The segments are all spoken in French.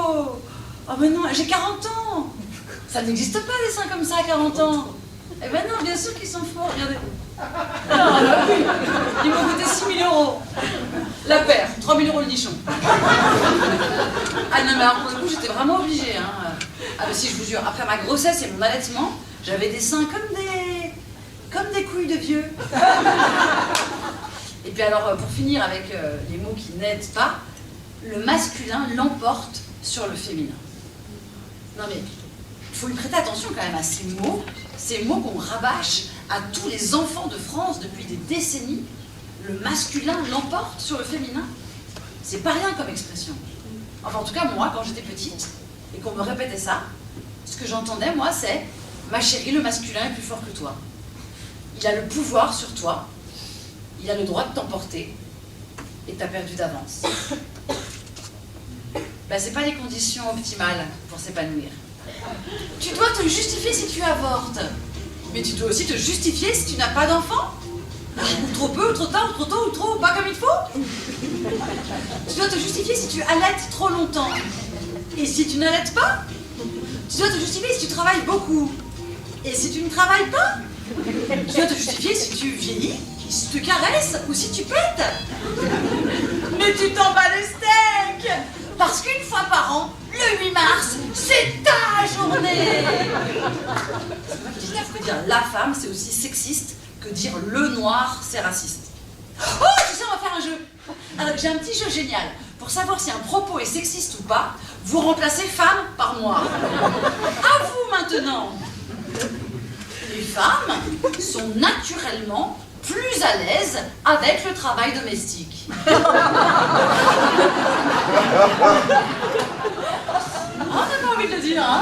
faux. Oh mais non, j'ai 40 ans. Ça n'existe pas des seins comme ça à 40 ans. Eh ben non, bien sûr qu'ils sont faux, regardez. Ah, bah oui. Ils m'ont coûté 6 000 €. La paire, 3 000 € le nichon. Ah non mais alors pour le coup j'étais vraiment obligée. Hein. Ah mais si je vous jure, après ma grossesse et mon allaitement, j'avais des seins comme des couilles de vieux. Et puis alors pour finir avec les mots qui n'aident pas, le masculin l'emporte sur le féminin. Non mais il faut y prêter attention quand même à ces mots qu'on rabâche à tous les enfants de France depuis des décennies. Le masculin l'emporte sur le féminin. C'est pas rien comme expression. Enfin en tout cas moi quand j'étais petite et qu'on me répétait ça, ce que j'entendais moi c'est « Ma chérie, le masculin est plus fort que toi. Il a le pouvoir sur toi, il a le droit de t'emporter et t'as perdu d'avance. » Ben c'est pas les conditions optimales pour s'épanouir. Tu dois te justifier si tu avortes. Mais tu dois aussi te justifier si tu n'as pas d'enfant. Ou trop peu, ou trop tard, ou trop tôt, ou trop pas comme il faut. Tu dois te justifier si tu allaites trop longtemps. Et si tu n'allaites pas. Tu dois te justifier si tu travailles beaucoup. Et si tu ne travailles pas. Tu dois te justifier si tu vieillis, si tu te caresses, ou si tu pètes. Mais tu t'en bats les steaks. Parce qu'une fois par an, le 8 mars, c'est ta journée. C'est pas que dire la femme, c'est aussi sexiste que dire le noir, c'est raciste. Oh, tu sais, on va faire un jeu. Alors, j'ai un petit jeu génial. Pour savoir si un propos est sexiste ou pas, vous remplacez femme par noir. À vous maintenant. Les femmes sont naturellement plus à l'aise avec le travail domestique. Oh, on n'a pas envie de le dire, hein.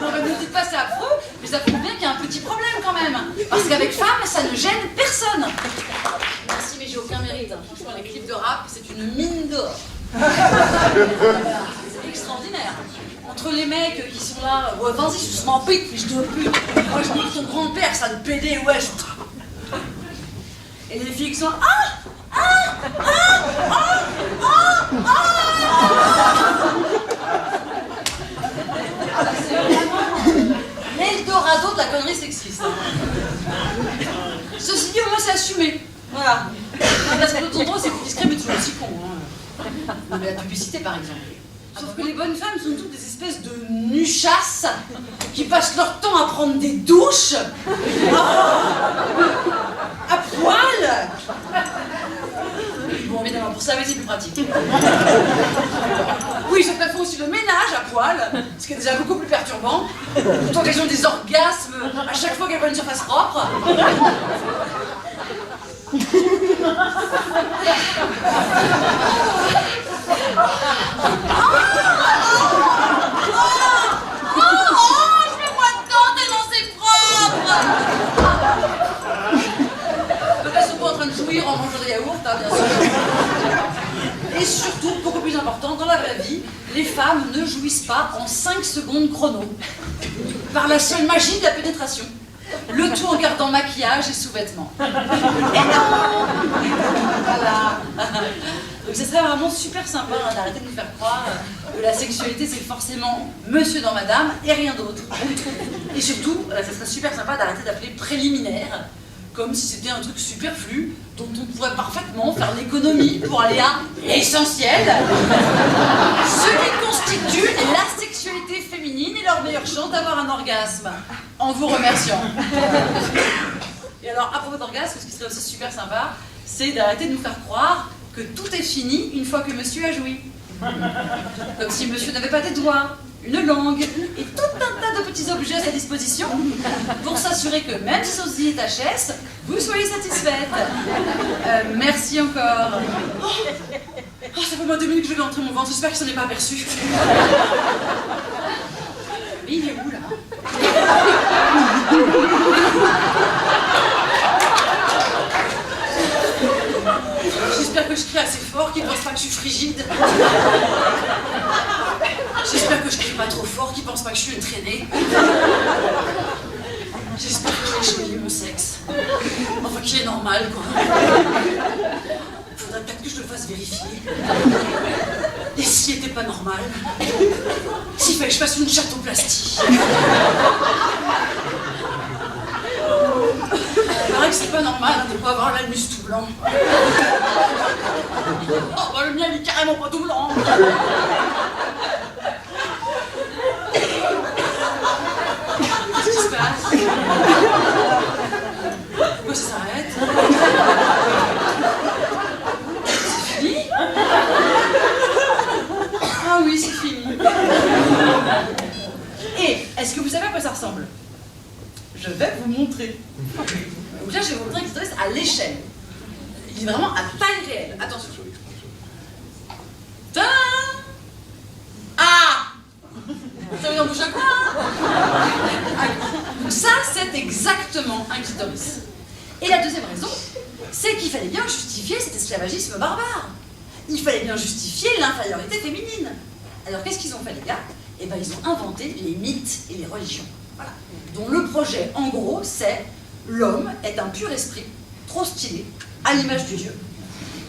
Non, mais ne dites pas c'est affreux, mais ça prouve bien qu'il y a un petit problème quand même. Parce qu'avec femme, ça ne gêne personne. Merci, mais j'ai aucun mérite. Franchement, les clips de rap, c'est une mine d'or. C'est extraordinaire. Entre les mecs qui sont là, ouais, vas-y, je m'en pique, fiche de pute. Moi, je dis que ton grand-père, ça de pédé, ouais, je... Et les filles qui sont c'est vraiment l'Eldorado de la connerie sexiste. Ceci dit, au moins c'est assumé. Voilà. Parce que l'autre endroit, c'est plus discret, mais toujours aussi con. Hein. Mais la publicité, par exemple. Sauf que les bonnes femmes sont toutes des espèces de nuchasses qui passent leur temps à prendre des douches à poil. Bon, évidemment, pour ça, c'est plus pratique. Oui, sauf qu'elles font aussi le ménage à poil, ce qui est déjà beaucoup plus perturbant. Tant qu'elles ont des orgasmes à chaque fois qu'elles voient une surface propre. Je fais moins de temps tellement c'est propre. Donc elles sont pas en train de jouir en mangeant des yaourts, hein, bien sûr. Et surtout, beaucoup plus important, dans la vraie vie, les femmes ne jouissent pas en 5 secondes chrono. Par la seule magie de la pénétration. Le tout en gardant maquillage et sous-vêtements. Et non. Voilà. Donc ce serait vraiment super sympa hein, d'arrêter de nous faire croire que la sexualité c'est forcément monsieur dans madame et rien d'autre. Et surtout, ça serait super sympa d'arrêter d'appeler préliminaire comme si c'était un truc superflu dont on pourrait parfaitement faire l'économie pour aller à l'essentiel. Ce qui constitue la sexualité féminine et leur meilleure chance d'avoir un orgasme. En vous remerciant. Et alors, à propos d'orgasme, ce qui serait aussi super sympa, c'est d'arrêter de nous faire croire que tout est fini une fois que monsieur a joui. Comme si monsieur n'avait pas des doigts, une langue et tout un tas de petits objets à sa disposition pour s'assurer que même si ceci est HS, vous soyez satisfaite. Merci encore. Oh, ça fait moins 2 minutes que je vais entrer mon ventre, j'espère qu'il s'en est pas aperçu. Mais il est où là? J'espère que je crie assez fort, qu'il ne pense pas que je suis frigide. J'espère que je crie pas trop fort, qu'il ne pense pas que je suis une traînée. J'espère que j'ai choisi mon sexe. Enfin, qu'il est normal, quoi. Faudrait peut-être que je le fasse vérifier. Et s'il n'était pas normal, s'il fallait que je fasse une chatoplastie. Il paraît que c'est pas normal de ne pas avoir l'anus tout blanc. Oh, bah, le mien, il est carrément pas tout blanc. Qu'est-ce qui se passe? Pourquoi ça s'arrête? C'est fini? Ah oui, c'est fini. Et est-ce que vous savez à quoi ça ressemble? Je vais vous montrer. Donc là, je vais vous montrer un clitoris à l'échelle. Il est vraiment à taille réelle. Attention. Tadam! Ah! Ça vous en bouge à quoi, hein? Donc ça, c'est exactement un clitoris. Et la deuxième raison, c'est qu'il fallait bien justifier cet esclavagisme barbare. Il fallait bien justifier l'infériorité féminine. Alors qu'est-ce qu'ils ont fait, les gars? Eh bien, ils ont inventé les mythes et les religions. Voilà. Dont le projet, en gros, c'est l'homme est un pur esprit, trop stylé, à l'image du Dieu.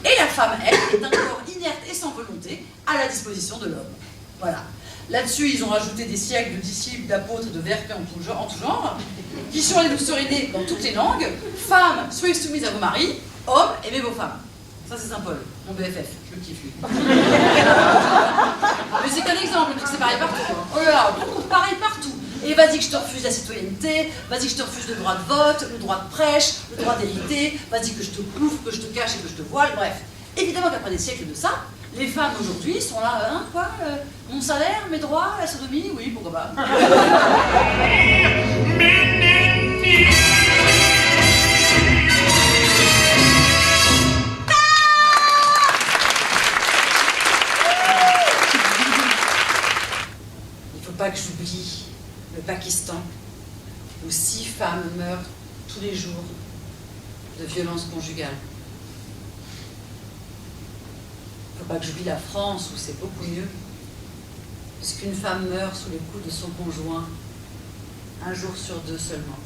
Et la femme, elle, est un corps inerte et sans volonté, à la disposition de l'homme. Voilà. Là-dessus, ils ont rajouté des siècles de disciples, d'apôtres, de VRP en tout genre, qui sont allés nous seriner dans toutes les langues. Femmes, soyez soumises à vos maris. Hommes, aimez vos femmes. Ça, c'est Saint-Paul, mon BFF, je le kiffe, lui. Mais c'est qu'un exemple, le truc, c'est pareil partout. Oh là là, pareil partout. Et vas-y que je te refuse la citoyenneté, vas-y que je te refuse le droit de vote, le droit de prêche, le droit d'hériter, vas-y que je te bouffe, que je te cache et que je te voile, bref. Évidemment qu'après des siècles de ça, les femmes aujourd'hui sont là, hein, quoi, mon salaire, mes droits, la sodomie, oui, pourquoi pas. Il faut pas que j'oublie le Pakistan, où 6 femmes meurent tous les jours de violences conjugales. Il ne faut pas que j'oublie la France, où c'est beaucoup mieux, puisqu'une femme meurt sous les coups de son conjoint 1 jour sur 2 seulement.